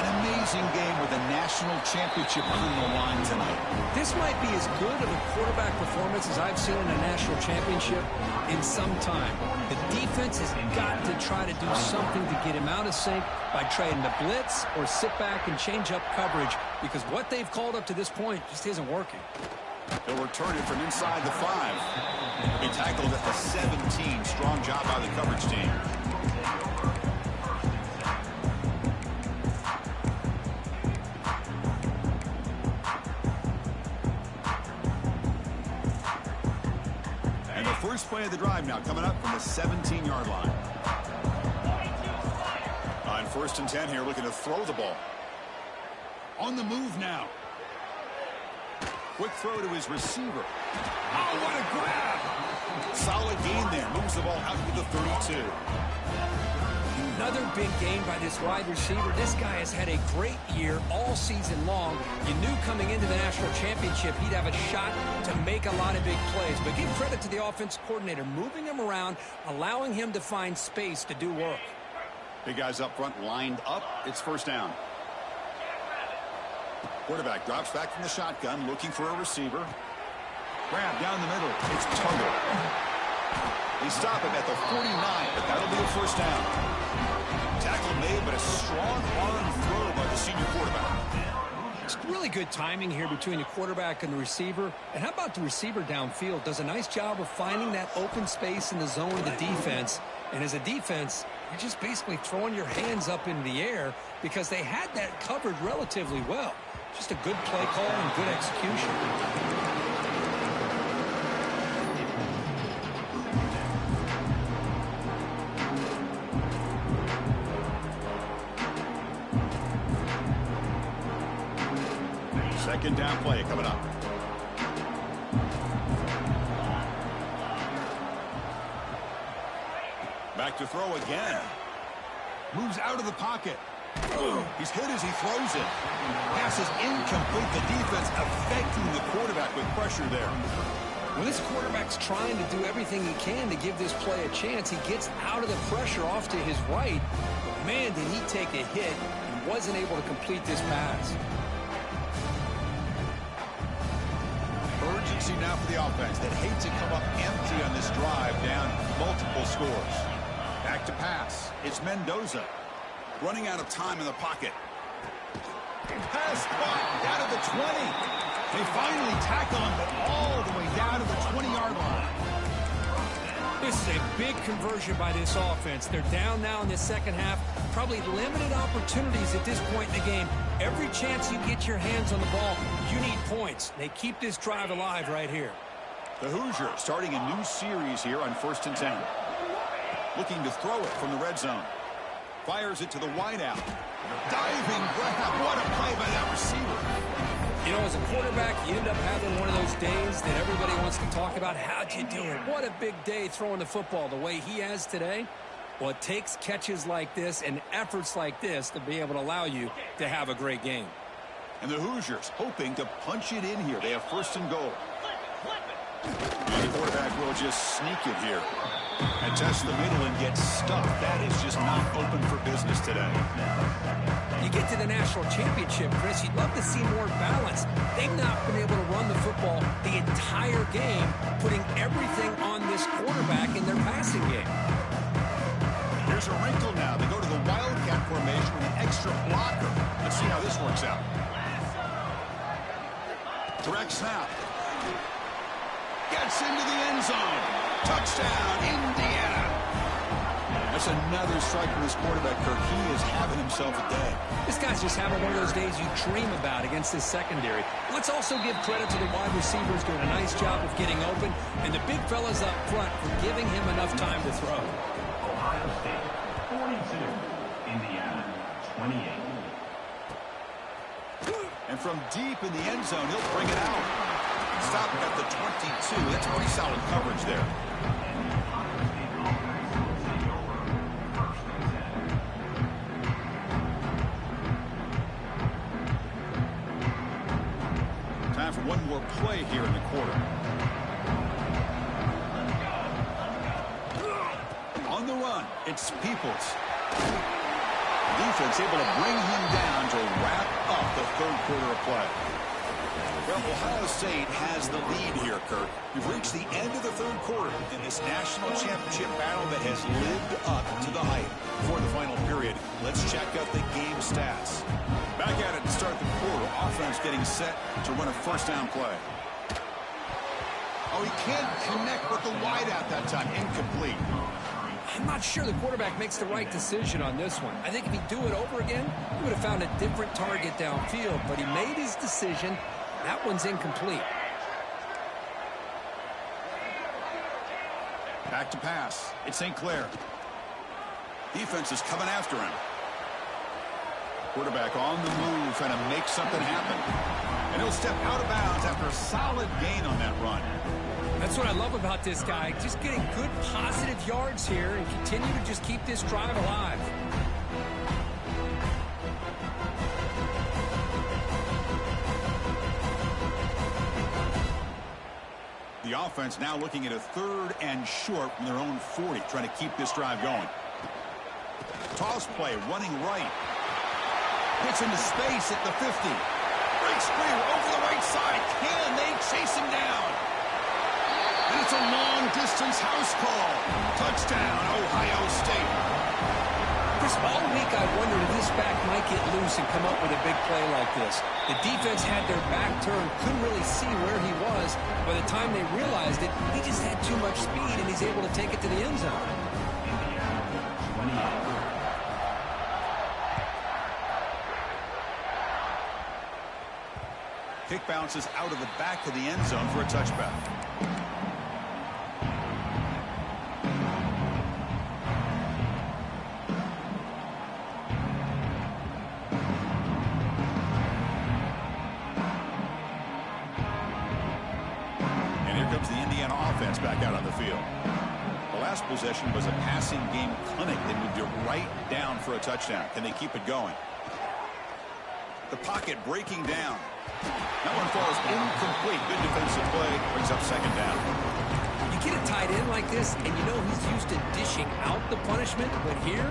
An amazing game with a national championship on the line tonight. This might be as good of a quarterback performance as I've seen in a national championship in some time. The defense has got to try to do something to get him out of sync by trying to blitz or sit back and change up coverage, because what they've called up to this point just isn't working. They'll return it from inside the 5. They tackled at the 17. Strong job by the coverage team. First play of the drive now coming up from the 17-yard line. On 1st and 10 here, looking to throw the ball. On the move now. Quick throw to his receiver. Oh, what a grab! Solid gain there. Moves the ball out to the 32. Another big gain by this wide receiver. This guy has had a great year all season long. You knew coming into the national championship he'd have a shot to make a lot of big plays. But give credit to the offense coordinator, moving him around, allowing him to find space to do work. Big guys up front lined up. It's first down. Quarterback drops back from the shotgun, looking for a receiver. Grab down the middle. It's Tuggle. They stop him at the 49, but that'll be a first down. Tackle made, but a strong arm throw by the senior quarterback. It's really good timing here between the quarterback and the receiver. And how about the receiver downfield? Does a nice job of finding that open space in the zone of the defense. And as a defense, you're just basically throwing your hands up in the air because they had that covered relatively well. Just a good play call and good execution. Second down play coming up. Back to throw again. Moves out of the pocket. He's hit as he throws it. Pass is incomplete. The defense affecting the quarterback with pressure there. When this quarterback's trying to do everything he can to give this play a chance, he gets out of the pressure off to his right. But man, did he take a hit and wasn't able to complete this pass. Urgency now for the offense that hates to come up empty on this drive, down multiple scores. Back to pass. It's Mendoza. Running out of time in the pocket. Pass caught down to the 20. They finally tackle him, but all the way down to the 20-yard line. This is a big conversion by this offense. They're down now in the second half. Probably limited opportunities at this point in the game. Every chance you get your hands on the ball, you need points. They keep this drive alive right here. The Hoosiers starting a new series here on 1st and 10. Looking to throw it from the red zone. Fires it to the wideout. Diving grab. What a play by that receiver. You know, as a quarterback, you end up having one of those days that everybody wants to talk about. How'd you do it? What a big day throwing the football the way he has today. Well, it takes catches like this and efforts like this to be able to allow you to have a great game. And the Hoosiers hoping to punch it in here. They have 1st and goal. The quarterback will just sneak it here. And test the middle and get stuck. That is just not open for business today. You get to the national championship, Chris, you'd love to see more balance. They've not been able to run the football the entire game, putting everything on this quarterback in their passing game. Here's a wrinkle now. They go to the Wildcat formation with an extra blocker. Let's see how this works out. Direct snap. Gets into the end zone. Touchdown, Indiana. That's another strike from his quarterback, Kirk. He is having himself a day. This guy's just having one of those days you dream about against this secondary. Let's also give credit to the wide receivers doing a nice job of getting open, and the big fellas up front for giving him enough time to throw. Ohio State 42, Indiana 28. And from deep in the end zone, he'll bring it out. Stop at the 22. That's pretty solid coverage there. Time for one more play here in the quarter. On the run, it's Peoples. Defense able to bring him down to wrap up the third quarter of play. Well, Ohio State has the lead here, Kirk. We've reached the end of the third quarter in this national championship battle that has lived up to the hype. Before the final period, let's check out the game stats. Back at it to start the quarter. Offense getting set to run a first down play. Oh, he can't connect with the wideout that time. Incomplete. I'm not sure the quarterback makes the right decision on this one. I think if he'd do it over again, he would have found a different target downfield, but he made his decision. That one's incomplete. Back to pass. It's St. Clair. Defense is coming after him. Quarterback on the move, trying to make something happen. And he'll step out of bounds after a solid gain on that run. That's what I love about this guy. Just getting good positive yards here and continue to just keep this drive alive. The offense now looking at a 3rd and short from their own 40, trying to keep this drive going. Toss play, running right. Hits into space at the 50. Breaks free over the right side. Can they chase him down? And it's a long-distance house call. Touchdown, Ohio State. Chris, all week I wondered if this back might get loose and come up with a big play like this. The defense had their back turned, couldn't really see where he was. By the time they realized it, he just had too much speed, and he's able to take it to the end zone. Kick bounces out of the back of the end zone for a touchback. And here comes the Indiana offense back out on the field. The last possession was a passing game clinic. They moved it right down for a touchdown. Can they keep it going? The pocket breaking down. That one falls incomplete. Good defensive play. Brings up second down. You get a tight end like this, and you know he's used to dishing out the punishment, but here,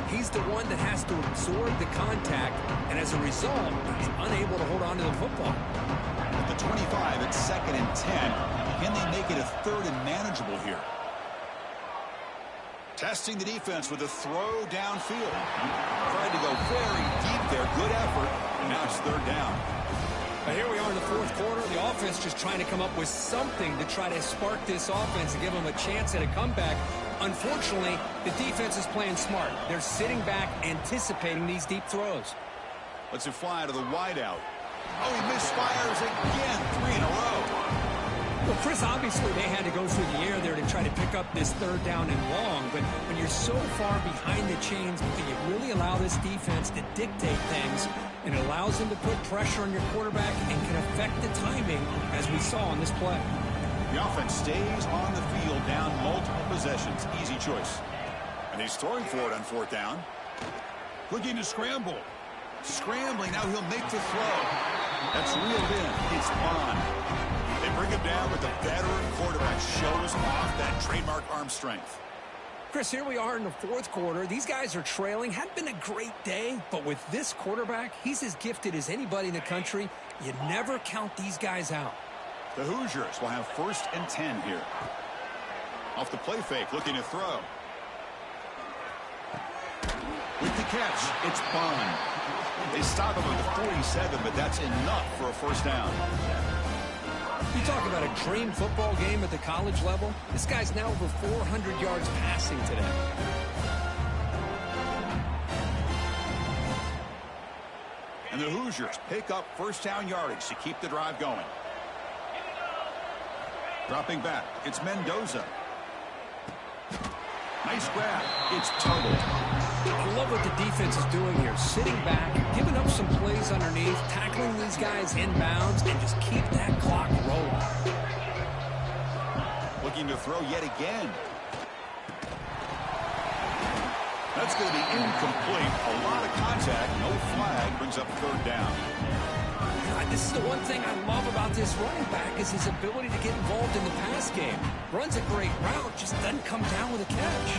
he's the one that has to absorb the contact, and as a result, he's unable to hold on to the football. At the 25, it's 2nd and 10. Can they make it a 3rd and manageable here? Testing the defense with a throw downfield. Tried to go very deep there. Good effort. Now it's 3rd down. Now here we are in the 4th quarter. The offense just trying to come up with something to try to spark this offense and give them a chance at a comeback. Unfortunately, the defense is playing smart. They're sitting back, anticipating these deep throws. Let's it fly to the wideout. Oh, he misfires again. 3 in a row. Well, Chris, obviously they had to go through the air there to try to pick up this 3rd down and long, but when you're so far behind the chains, can you really allow this defense to dictate things? And it allows them to put pressure on your quarterback and can affect the timing, as we saw on this play. The offense stays on the field down multiple possessions. Easy choice. And he's throwing for it on 4th down. Looking to scramble. Scrambling. Now he'll make the throw. That's reeled in. It's Bond. They bring him down with the veteran quarterback. Shows off that trademark arm strength. Chris, here we are in the 4th quarter. These guys are trailing. Hadn't been a great day, but with this quarterback, he's as gifted as anybody in the country. You never count these guys out. The Hoosiers will have 1st and 10 here. Off the play fake, looking to throw. With the catch, it's Bond. They stop him at the 47, but that's enough for a 1st down. You talk about a dream football game at the college level. This guy's now over 400 yards passing today. And the Hoosiers pick up 1st down yardage to keep the drive going. Dropping back, it's Mendoza. Nice grab. It's Tuttle. I love what the defense is doing here. Sitting back, giving up some plays underneath, tackling these guys inbounds, and just keep that clock rolling. Looking to throw yet again. That's going to be incomplete. A lot of contact. No flag. Brings up 3rd down. God, this is the one thing I love about this running back is his ability to get involved in the pass game. Runs a great route, just doesn't come down with a catch.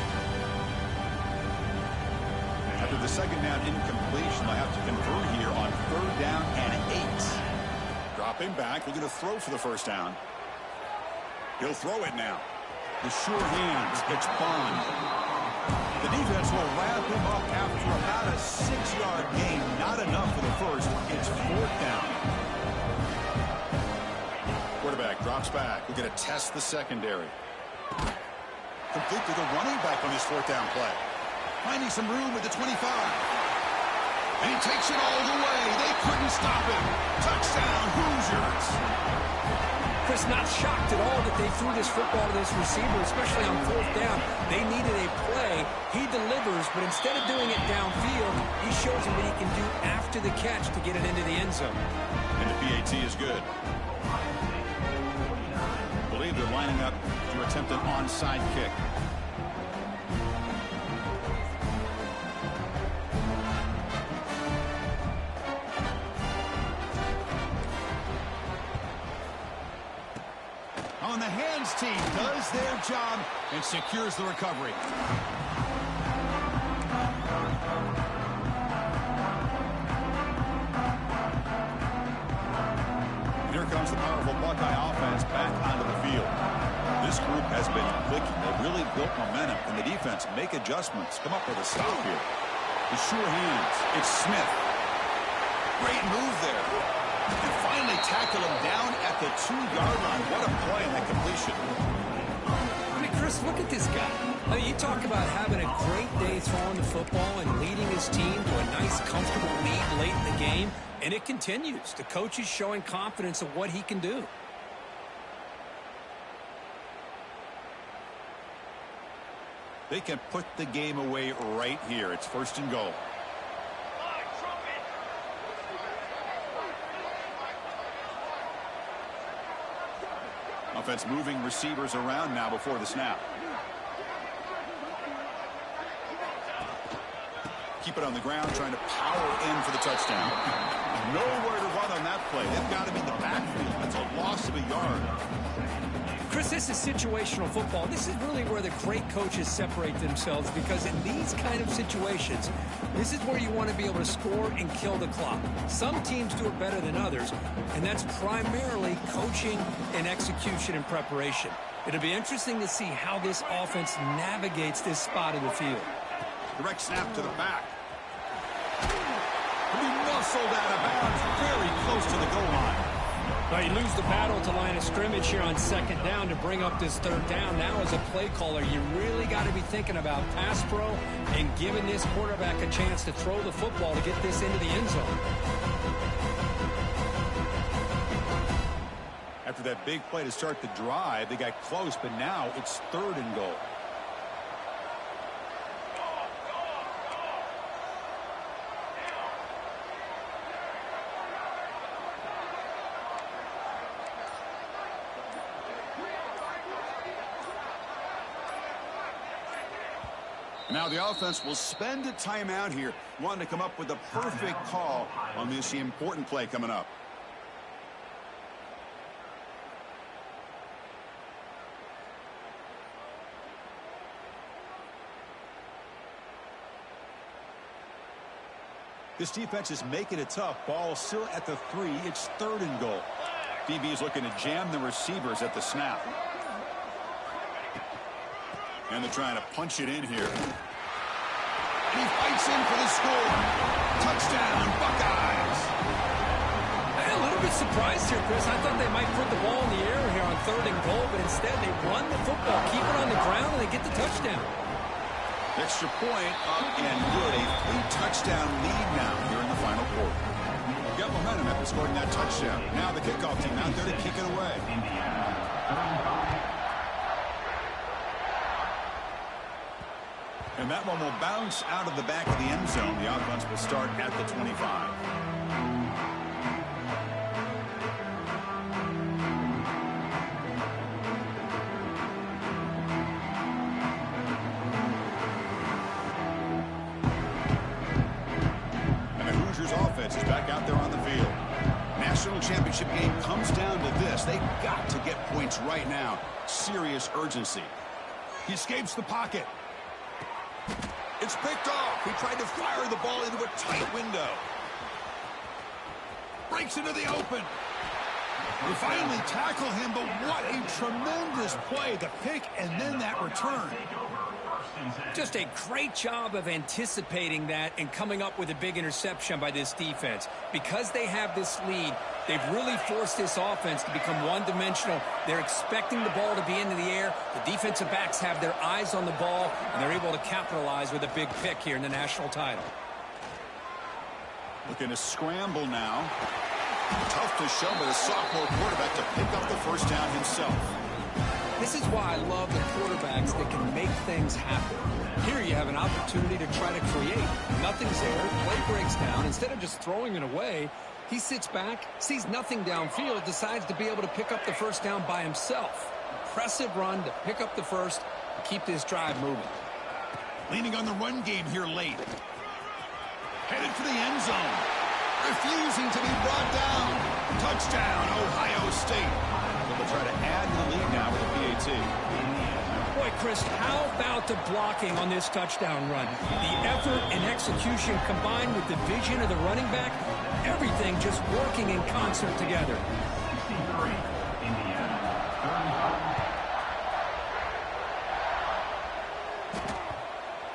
After the 2nd down incompletion, they'll have to convert here on 3rd down and 8. Dropping back, looking to throw for the 1st down. He'll throw it now. The sure hands, it's Bond. The defense will wrap him up after about a 6-yard gain. Not enough for the 1st. It's 4th down. Quarterback drops back. We're going to test the secondary. Complete to the running back on his 4th down play. Finding some room at the 25. And he takes it all the way. They couldn't stop him. Touchdown, Hoosiers. Chris, not shocked at all that they threw this football to this receiver, especially on 4th down. They needed a play. He delivers, but instead of doing it downfield, he shows them what he can do after the catch to get it into the end zone. And the PAT is good. I believe they're lining up to attempt an onside kick. On the hands team does their job and secures the recovery. And here comes the powerful Buckeye offense back onto the field. This group has been clicking. They've really built momentum, and the defense make adjustments. Come up with a stop here. The sure hands. It's Smith. Great move there. And finally tackle him down at the 2-yard line. What a play on that completion. I mean, Chris, look at this guy. I mean, you talk about having a great day throwing the football and leading his team to a nice, comfortable lead late in the game, and it continues. The coach is showing confidence of what he can do. They can put the game away right here. It's 1st and goal. Offense moving receivers around now before the snap. Keep it on the ground, trying to power in for the touchdown. Nowhere to run on that play. They've got him in the backfield. That's a loss of a yard. Chris, this is situational football. This is really where the great coaches separate themselves, because in these kind of situations, this is where you want to be able to score and kill the clock. Some teams do it better than others, and that's primarily coaching and execution and preparation. It'll be interesting to see how this offense navigates this spot of the field. Direct snap to the back. He'll be muscled out of bounds, very close to the goal line. Well, you lose the battle to line of scrimmage here on 2nd down to bring up this 3rd down. Now, as a play caller, you really got to be thinking about pass pro and giving this quarterback a chance to throw the football to get this into the end zone. After that big play to start the drive, they got close, but now it's 3rd and goal. Now the offense will spend a timeout here, wanting to come up with the perfect call on this important play coming up. This defense is making it tough. Ball still at the 3. It's 3rd and goal. DB is looking to jam the receivers at the snap. And they're trying to punch it in here. And he fights in for the score. Touchdown, Buckeyes. A little bit surprised here, Chris. I thought they might put the ball in the air here on 3rd and goal, but instead they run the football, keep it on the ground, and they get the touchdown. Extra point up and good. A 3-touchdown lead now here in the final quarter. Got momentum after scoring that touchdown. Now the kickoff team out there to kick it away. And that one will bounce out of the back of the end zone. The offense will start at the 25. And the Hoosiers offense is back out there on the field. National championship game comes down to this. They've got to get points right now. Serious urgency. He escapes the pocket. It's picked off. He tried to fire the ball into a tight window. Breaks into the open. They finally tackle him, but what a tremendous play. The pick and then that return. Just a great job of anticipating that and coming up with a big interception by this defense. Because they have this lead, they've really forced this offense to become one-dimensional. They're expecting the ball to be into the air. The defensive backs have their eyes on the ball, and they're able to capitalize with a big pick here in the national title. Looking to scramble now. Tough to show by the sophomore quarterback to pick up the 1st down himself. This is why I love the quarterbacks that can make things happen. Here you have an opportunity to try to create. Nothing's there. Play breaks down. Instead of just throwing it away, he sits back, sees nothing downfield, decides to be able to pick up the 1st down by himself. Impressive run to pick up the 1st and keep this drive moving. Leaning on the run game here late. Headed for the end zone. Refusing to be brought down. Touchdown, Ohio State. They'll try to add to the lead now with a PAT. Boy, Chris, how about the blocking on this touchdown run? The effort and execution combined with the vision of the running back, everything just working in concert together.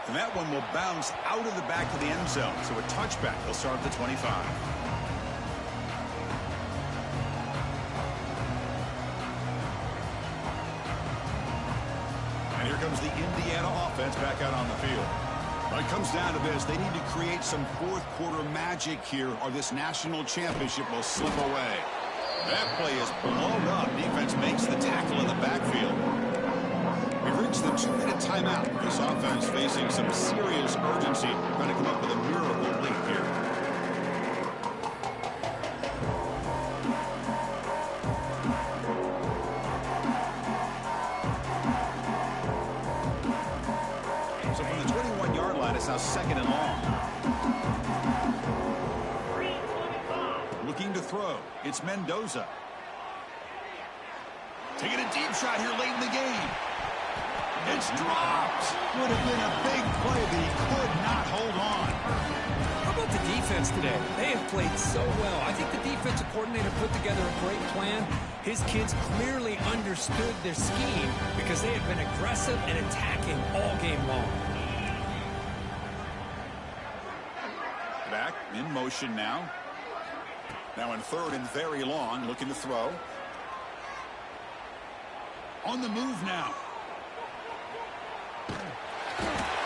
And that one will bounce out of the back of the end zone. So a touchback. They'll start at the 25. And here comes the Indiana offense back out on the field. Well, it comes down to this. They need to create some fourth quarter magic here, or this national championship will slip away. That play is blown up. Defense makes the tackle in the backfield. We've reached the 2-minute timeout. This offense facing some serious urgency, trying to come up with a miracle lead here. So from the 21-yard line, it's now 2nd and long. Looking to throw. It's Mendoza. Taking a deep shot here late in the game. It's dropped. Would have been a big play, but he could not hold on. How about the defense today? They have played so well. I think the defensive coordinator put together a great plan. His kids clearly understood their scheme because they have been aggressive and attacking all game long. Back in motion now. Now in 3rd and very long, looking to throw. On the move now.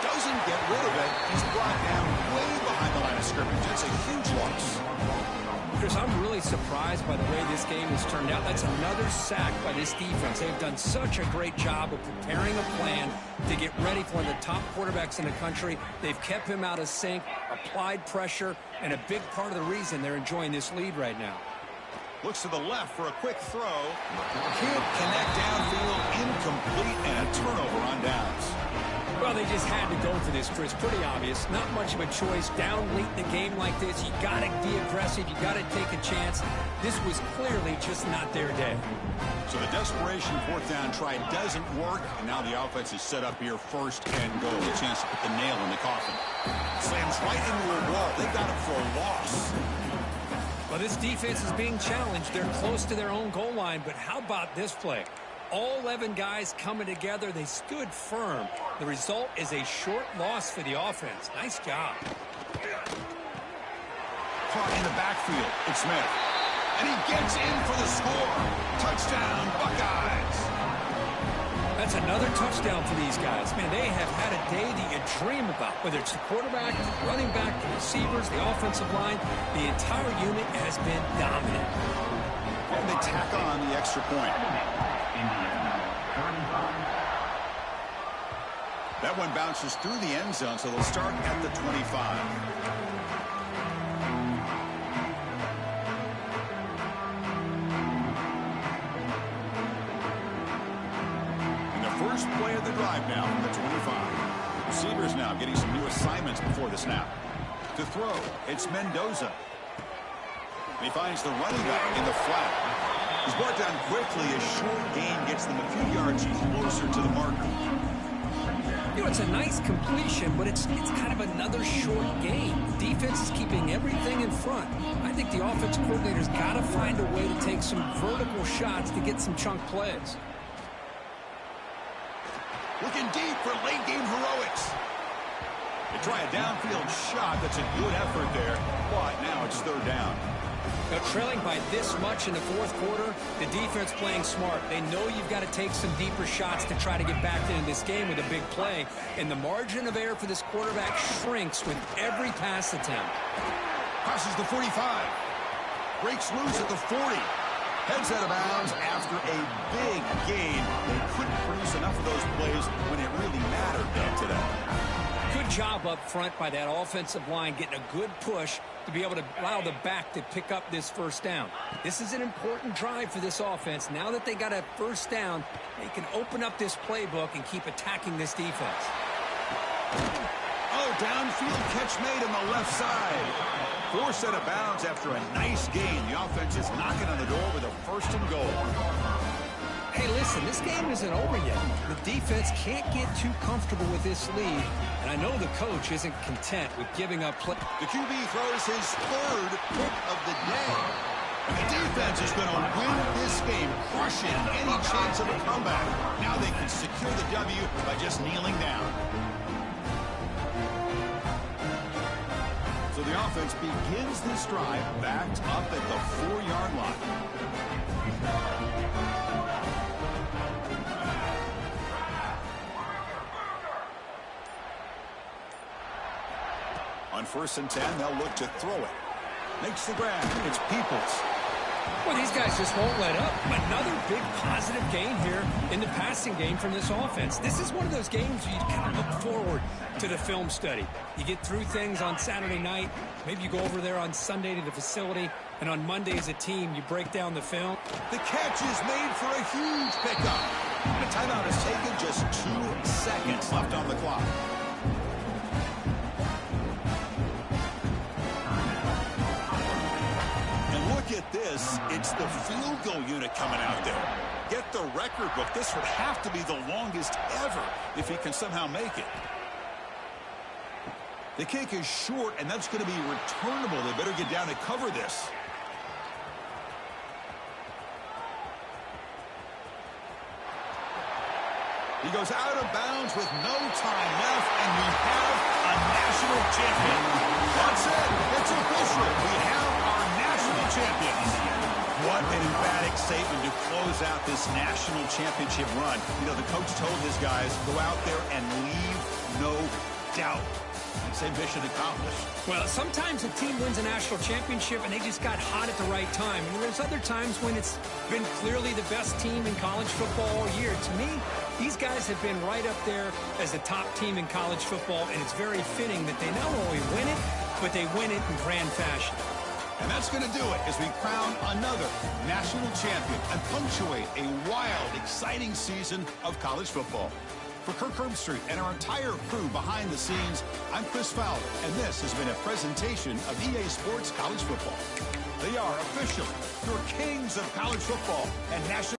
Doesn't get rid of it. He's brought down way behind the line of scrimmage. That's a huge loss. Chris, I'm really surprised by the way this game has turned out. That's another sack by this defense. They've done such a great job of preparing a plan to get ready for one of the top quarterbacks in the country. They've kept him out of sync, applied pressure, and a big part of the reason they're enjoying this lead right now. Looks to the left for a quick throw. Can't connect downfield, incomplete, and a turnover on downs. Well, they just had to go for this, Chris. Pretty obvious. Not much of a choice. Down late in the game like this, you got to be aggressive. You got to take a chance. This was clearly just not their day. So the desperation 4th down try doesn't work, and now the offense is set up here 1st and goal. A chance to put the nail in the coffin. Slams right into a wall. They got him for a loss. Well, this defense is being challenged. They're close to their own goal line, but how about this play? All 11 guys coming together. They stood firm. The result is a short loss for the offense. Nice job. Caught in the backfield. It's Smith. And he gets in for the score. Touchdown, Buckeyes. That's another touchdown for these guys. Man, they have had a day that you dream about. Whether it's the quarterback, the running back, the receivers, the offensive line, the entire unit has been dominant. And they tack on the extra point. That one bounces through the end zone, so they'll start at the 25. And the first play of the drive now from the 25. Receivers now getting some new assignments before the snap. To throw, it's Mendoza. And he finds the running back in the flat. He's brought down quickly. A short gain gets them a few yards closer to the marker. You know, it's a nice completion, but it's kind of another short game. The defense is keeping everything in front. I think the offense coordinator's got to find a way to take some vertical shots to get some chunk plays. Looking deep for late game heroics. They try a downfield shot. That's a good effort there, but now it's 3rd down. Now, trailing by this much in the 4th quarter, the defense playing smart. They know you've got to take some deeper shots to try to get back into this game with a big play. And the margin of error for this quarterback shrinks with every pass attempt. Crosses the 45. Breaks loose at the 40. Heads out of bounds after a big gain. They couldn't produce enough of those plays when it really mattered, though, today. Good job up front by that offensive line, getting a good push to be able to allow the back to pick up this 1st down. This is an important drive for this offense. Now that they got a 1st down, they can open up this playbook and keep attacking this defense. Oh, downfield catch made on the left side. 4 out of bounds after a nice gain. The offense is knocking on the door with a 1st and goal. Hey, listen, this game isn't over yet. The defense can't get too comfortable with this lead, and I know the coach isn't content with giving up play. The QB throws his 3rd pick of the day. And the defense is going to win this game, crushing any chance of a comeback. Now they can secure the W by just kneeling down. So the offense begins this drive backed up at the 4-yard line. On 1st and 10, they'll look to throw it. Makes the grab. It's Peoples. Well, these guys just won't let up. Another big positive gain here in the passing game from this offense. This is one of those games where you kind of look forward to the film study. You get through things on Saturday night. Maybe you go over there on Sunday to the facility, and on Monday as a team, you break down the film. The catch is made for a huge pickup. The timeout is taken, just 2 seconds left on the clock. Look at this. It's the field goal unit coming out there. Get the record book. This would have to be the longest ever if he can somehow make it. The kick is short, and that's going to be returnable. They better get down and cover this. He goes out of bounds with no time left, and we have a national champion. That's it. It's official. We have our national champions. What an emphatic statement to close out this national championship run. You know, the coach told his guys, go out there and leave no doubt. I'd say mission accomplished. Well, sometimes a team wins a national championship and they just got hot at the right time. And there's other times when it's been clearly the best team in college football all year. To me, these guys have been right up there as the top team in college football, and it's very fitting that they not only win it, but they win it in grand fashion. And that's going to do it as we crown another national champion and punctuate a wild, exciting season of college football. For Kirk Herbstreit and our entire crew behind the scenes, I'm Chris Fowler, and this has been a presentation of EA Sports College Football. They are officially your kings of college football and national